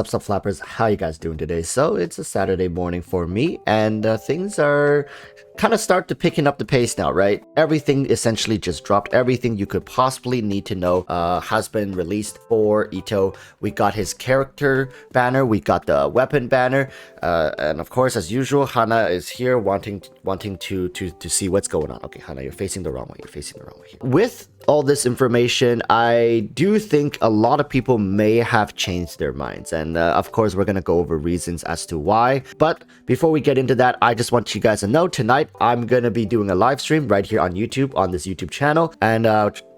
Sup flappers, how you guys doing today? So it's a Saturday morning for me, and things are kind of start to picking up the pace now, right? Everything essentially just dropped. Everything you could possibly need to know has been released for Itto. We got his character banner, we got the weapon banner, and of course, as usual, Hana is here wanting to see what's going on. Okay, Hana, you're facing the wrong way. You're facing the wrong way. With all this information, I do think a lot of people may have changed their minds, and of course we're gonna go over reasons as to why. But before we get into that, I just want you guys to know tonight I'm gonna be doing a live stream right here on YouTube, on this YouTube channel, and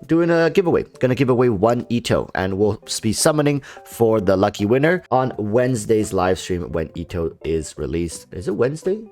doing a giveaway. Gonna give away one Itto, and we'll be summoning for the lucky winner on Wednesday's live stream when Itto is released. Is it Wednesday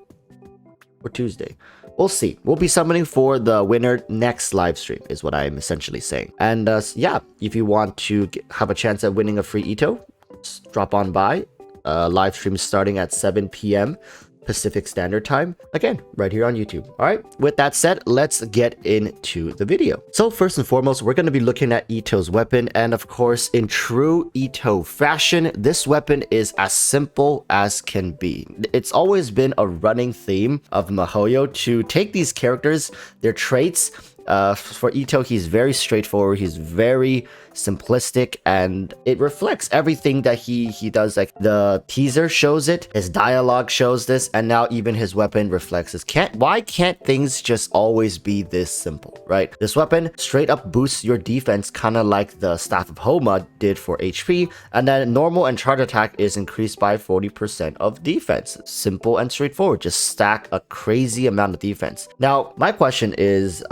or Tuesday? We'll see. We'll be summoning for the winner next live stream is what I'm essentially saying. And yeah, if you want to have a chance at winning a free Itto, just drop on by. Live stream starting at 7 p.m. Pacific Standard Time, again right here on YouTube. All right, with that said, let's get into the video. So first and foremost, we're going to be looking at Itto's weapon, and of course, in true Itto fashion, this weapon is as simple as can be. It's always been a running theme of miHoYo to take these characters, their traits. For Itto, he's very straightforward, he's very simplistic, and it reflects everything that he does. Like the teaser shows it, his dialogue shows this, and now even his weapon reflects this. Why can't things just always be this simple, right? This weapon straight up boosts your defense, kind of like the Staff of Homa did for HP, and then normal and charge attack is increased by 40% of defense. Simple and straightforward, just stack a crazy amount of defense. Now, my question is,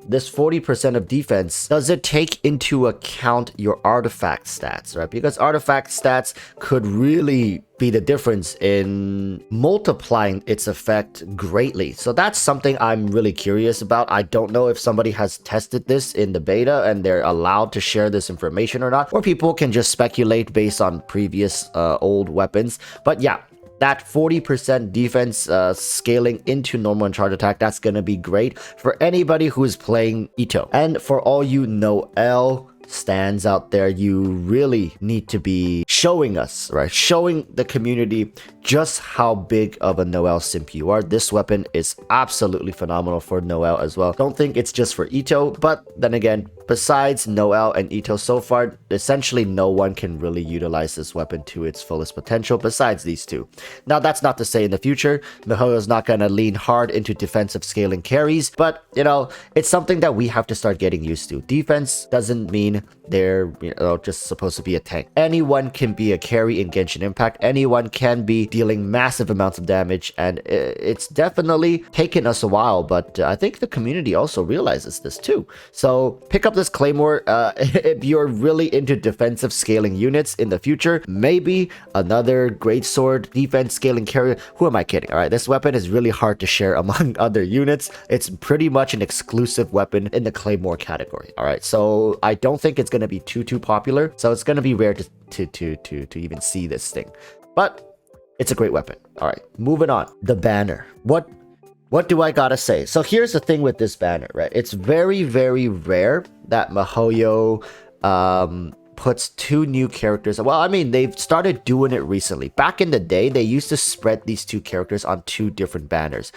this 40% of defense, does it take into account your artifact stats, right? Because artifact stats could really be the difference in multiplying its effect greatly. So that's something I'm really curious about. I don't know if somebody has tested this in the beta and they're allowed to share this information or not, or people can just speculate based on previous old weapons. But yeah, that 40% defense scaling into normal and charge attack, that's gonna be great for anybody who's playing Itto. And for all you Noelle stands out there, you really need to be showing us, right? Showing the community just how big of a Noelle simp you are. This weapon is absolutely phenomenal for Noelle as well. Don't think it's just for Itto, but then again, besides Noelle and Itto so far, essentially no one can really utilize this weapon to its fullest potential besides these two. Now, that's not to say in the future, miHoYo is not going to lean hard into defensive scaling carries, but, you know, it's something that we have to start getting used to. Defense doesn't mean they're, you know, just supposed to be a tank. Anyone can be a carry in Genshin Impact. Anyone can be dealing massive amounts of damage, and it's definitely taken us a while, but I think the community also realizes this too. So pick up this Claymore if you're really into defensive scaling units in the future. Maybe another greatsword defense scaling carrier. Who am I kidding? All right, this weapon is really hard to share among other units. It's pretty much an exclusive weapon in the Claymore category. All right, so I don't think it's going to be too popular, so it's going to be rare to even see this thing, but it's a great weapon. All right, moving on. The banner. What do I gotta say? So here's the thing with this banner, right? It's very, very rare that miHoYo puts two new characters. Well, I mean, they've started doing it recently. Back in the day, they used to spread these two characters on two different banners,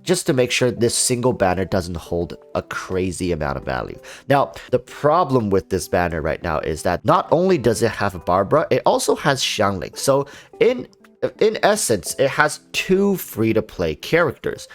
just to make sure this single banner doesn't hold a crazy amount of value. Now, the problem with this banner right now is that not only does it have Barbara, it also has Xiangling. So in essence, it has two free-to-play characters.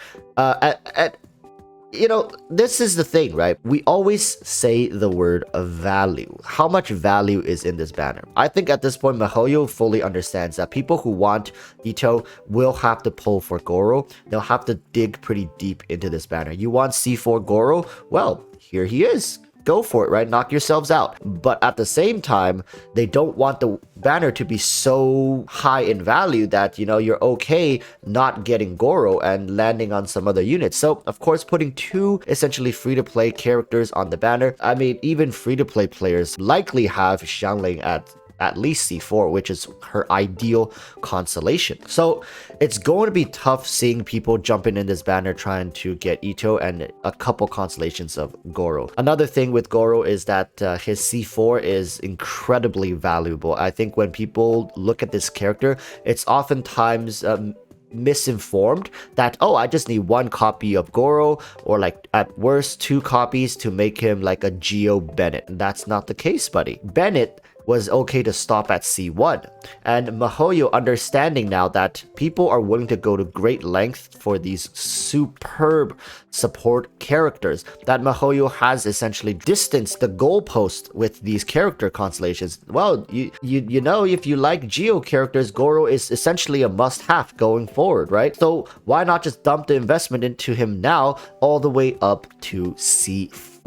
You know, this is the thing, right? We always say the word of value. How much value is in this banner? I think at this point, miHoYo fully understands that people who want Itto will have to pull for Goro. They'll have to dig pretty deep into this banner. You want C4 Goro? Well, here he is. Go for it, right? Knock yourselves out. But at the same time, they don't want the banner to be so high in value that, you know, you're okay not getting Goro and landing on some other units. So, of course, putting two essentially free-to-play characters on the banner, I mean, even free-to-play players likely have Xiangling at at least C4, which is her ideal constellation. So it's going to be tough seeing people jumping in this banner trying to get Itto and a couple constellations of Goro. Another thing with Goro is that his C4 is incredibly valuable. I think when people look at this character, it's oftentimes misinformed that, oh, I just need one copy of Goro, or like at worst 2 copies to make him like a Geo Bennett. And that's not the case, buddy. Bennett was okay to stop at C1. And MiHoYo, understanding now that people are willing to go to great length for these superb support characters, that MiHoYo has essentially distanced the goalpost with these character constellations. Well, you know, if you like Geo characters, Goro is essentially a must-have going forward, right? So why not just dump the investment into him now all the way up to C4?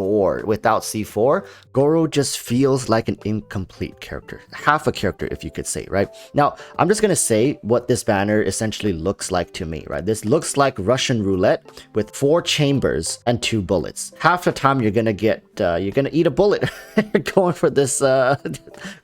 Without C4, Goro just feels like an incomplete character. Half a character, if you could say, right? Now, I'm just gonna say what this banner essentially looks like to me, right? This looks like Russian roulette with 4 chambers and 2 bullets. Half the time you're gonna get, you're gonna eat a bullet going for this,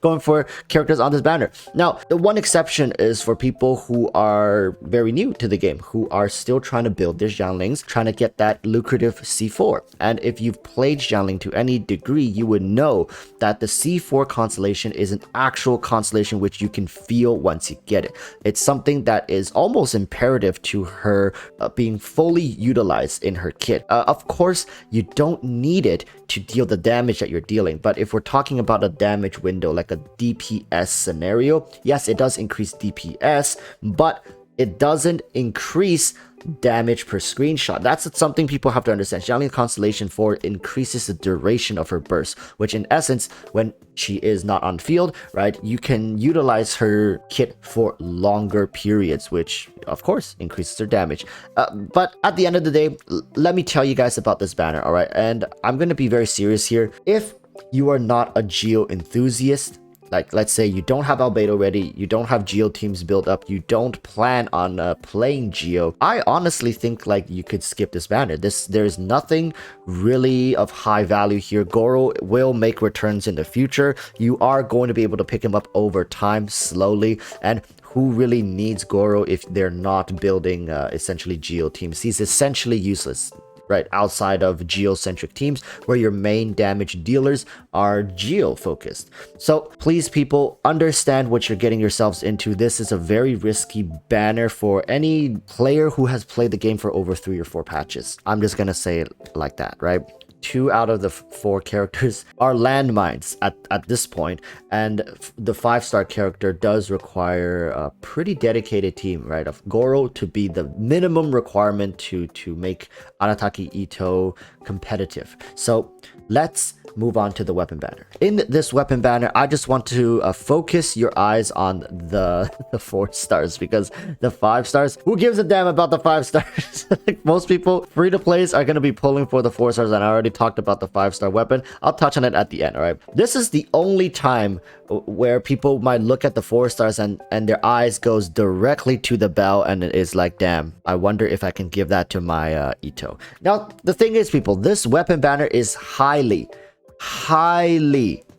going for characters on this banner. Now, the one exception is for people who are very new to the game, who are still trying to build their Xianglings, trying to get that lucrative C4. And if you've played Xiangling to any degree, you would know that the C4 constellation is an actual constellation which you can feel once you get it. It's something that is almost imperative to her being fully utilized in her kit. Of course, you don't need it to deal the damage that you're dealing, but if we're talking about a damage window like a DPS scenario, yes, it does increase DPS, but it doesn't increase damage per screenshot. That's something people have to understand. Xiangling Constellation 4 increases the duration of her burst, which in essence, when she is not on field, right, you can utilize her kit for longer periods, which of course increases her damage. But at the end of the day, let me tell you guys about this banner, all right? And I'm going to be very serious here. If you are not a Geo enthusiast, like let's say you don't have Albedo ready, you don't have Geo teams built up, you don't plan on playing Geo, I honestly think like you could skip this banner. There's nothing really of high value here. Goro will make returns in the future. You are going to be able to pick him up over time slowly, and who really needs Goro if they're not building essentially Geo teams? He's essentially useless, right, outside of Geo-centric teams where your main damage dealers are Geo-focused. So please, people, understand what you're getting yourselves into. This is a very risky banner for any player who has played the game for over 3 or 4 patches. I'm just gonna say it like that, right? 2 out of the 4 characters are landmines at this point, and the 5-star character does require a pretty dedicated team, right, of Goro to be the minimum requirement to make arataki Itto competitive. So let's move on to the weapon banner. In this weapon banner, I just want to focus your eyes on the 4 stars, because the 5 stars, who gives a damn about the 5 stars? Like most people, free to plays are going to be pulling for the 4 stars, and I already talked about the 5-star weapon. I'll touch on it at the end, all right? This is the only time where people might look at the 4 stars and their eyes goes directly to the bell, and it is like, damn, I wonder if I can give that to my Itto. Now, the thing is, people, this weapon banner is highly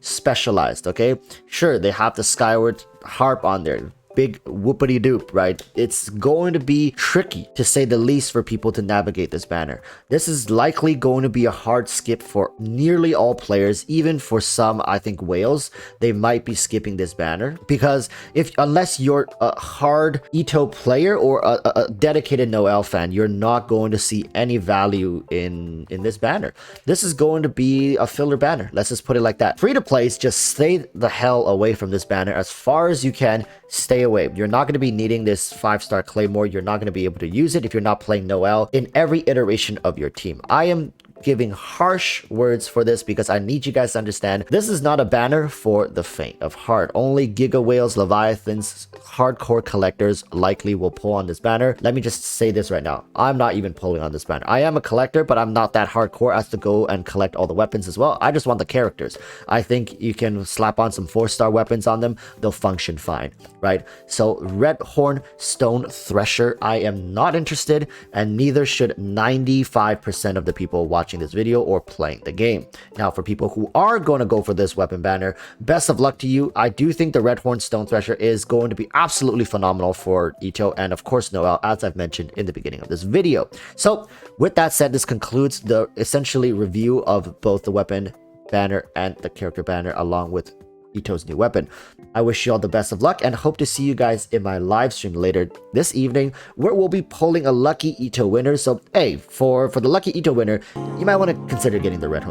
specialized, okay? Sure, they have the Skyward Harp on there, big whoopity doop, right? It's going to be tricky, to say the least, for people to navigate this banner. This is likely going to be a hard skip for nearly all players. Even for some, I think, whales, they might be skipping this banner, because unless you're a hard Itto player or a dedicated Noel fan, you're not going to see any value in this banner. This is going to be a filler banner, let's just put it like that. Free to plays, just stay the hell away from this banner as far as you can. Stay away. You're not going to be needing this 5-star Claymore. You're not going to be able to use it if you're not playing Noel in every iteration of your team. I am giving harsh words for this because I need you guys to understand this is not a banner for the faint of heart. Only Giga Whales, Leviathans, hardcore collectors likely will pull on this banner. Let me just say this right now. I'm not even pulling on this banner. I am a collector, but I'm not that hardcore as to go and collect all the weapons as well. I just want the characters. I think you can slap on some 4-star weapons on them. They'll function fine, right? So Red Horn Stone Thresher, I am not interested, and neither should 95% of the people watching watching this video or playing the game. Now, for people who are going to go for this weapon banner, best of luck to you. I do think the Red Horn Stone Thresher is going to be absolutely phenomenal for Itto and of course Noelle, as I've mentioned in the beginning of this video. So with that said, this concludes the essentially review of both the weapon banner and the character banner along with Itto's new weapon. I wish you all the best of luck and hope to see you guys in my live stream later this evening, where we'll be polling a lucky Itto winner. So hey, for the lucky Itto winner, you might want to consider getting the Red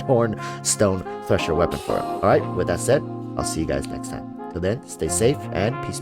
Horn Stone Thresher weapon for him. Alright, with that said, I'll see you guys next time. Till then, stay safe and peace.